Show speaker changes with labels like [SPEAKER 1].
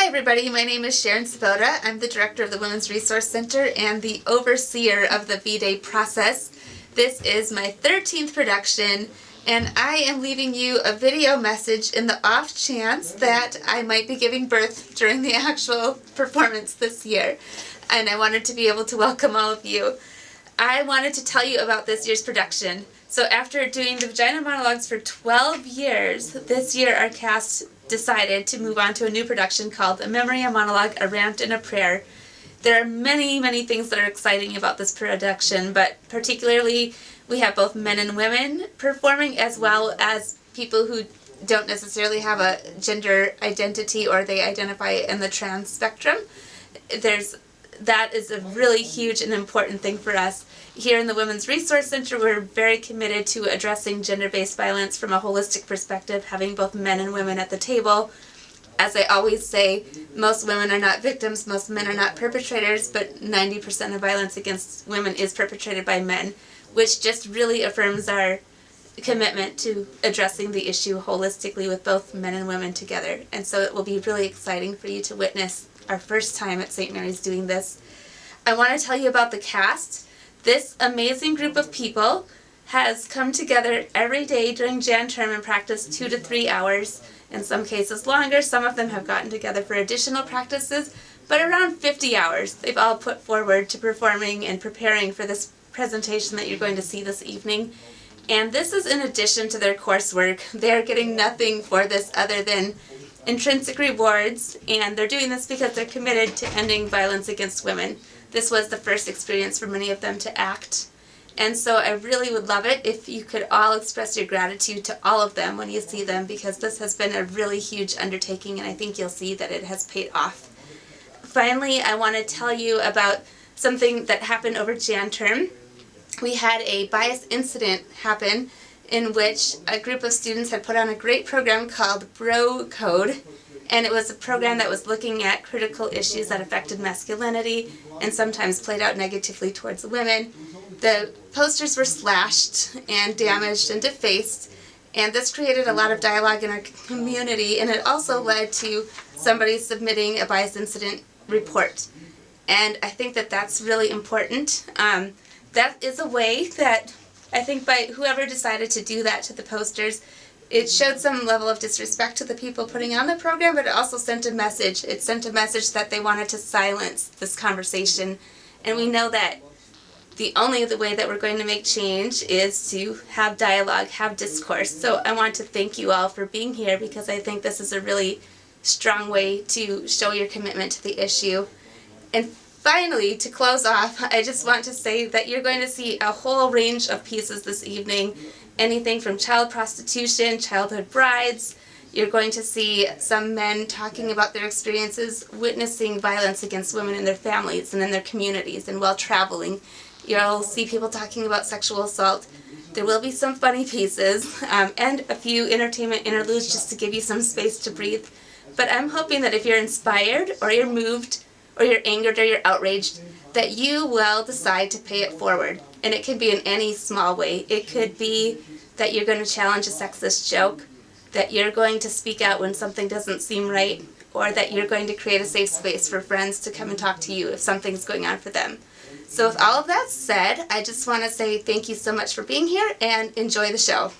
[SPEAKER 1] Hi everybody, my name is Sharon Sobotta. I'm the director of the Women's Resource Center and the overseer of the V-Day process. This is my 13th production, and I am leaving you a video message in the off chance that I might be giving birth during the actual performance this year. And I wanted to be able to welcome all of you. I wanted to tell you about this year's production. So after doing the vagina monologues for 12 years, this year our cast decided to move on to a new production called A Memory, a Monologue, a Rant, and a Prayer. There are many, many things that are exciting about this production, but particularly we have both men and women performing as well as people who don't necessarily have a gender identity or they identify in the trans spectrum. That is a really huge and important thing for us. Here in the Women's Resource Center, we're very committed to addressing gender-based violence from a holistic perspective, having both men and women at the table. As I always say, most women are not victims, most men are not perpetrators, but 90% of violence against women is perpetrated by men, which just really affirms our commitment to addressing the issue holistically with both men and women together. And so it will be really exciting for you to witness our first time at St. Mary's doing this. I want to tell you about the cast. This amazing group of people has come together every day during Jan term and practiced 2 to 3 hours, in some cases longer. Some of them have gotten together for additional practices, but around 50 hours they've all put forward to performing and preparing for this presentation that you're going to see this evening. And this is in addition to their coursework. They're getting nothing for this other than intrinsic rewards, and they're doing this because they're committed to ending violence against women. This was the first experience for many of them to act, and so I really would love it if you could all express your gratitude to all of them when you see them, because this has been a really huge undertaking and I think you'll see that it has paid off. Finally, I want to tell you about something that happened over Jan term. We had a bias incident happen in which a group of students had put on a great program called Bro Code, and it was a program that was looking at critical issues that affected masculinity and sometimes played out negatively towards women. The posters were slashed and damaged and defaced, and this created a lot of dialogue in our community, and it also led to somebody submitting a bias incident report. And I think that that's really important. That is a way that I think by whoever decided to do that to the posters, it showed some level of disrespect to the people putting on the program, but it also sent a message. It sent a message that they wanted to silence this conversation. And we know that the way that we're going to make change is to have dialogue, have discourse. So I want to thank you all for being here, because I think this is a really strong way to show your commitment to the issue. And finally, to close off, I just want to say that you're going to see a whole range of pieces this evening. Anything from child prostitution, childhood brides. You're going to see some men talking about their experiences witnessing violence against women in their families and in their communities and while traveling. You'll see people talking about sexual assault. There will be some funny pieces and a few entertainment interludes just to give you some space to breathe. But I'm hoping that if you're inspired or you're moved or you're angered or you're outraged, that you will decide to pay it forward. And it could be in any small way. It could be that you're going to challenge a sexist joke, that you're going to speak out when something doesn't seem right, or that you're going to create a safe space for friends to come and talk to you if something's going on for them. So with all of that said, I just want to say thank you so much for being here and enjoy the show.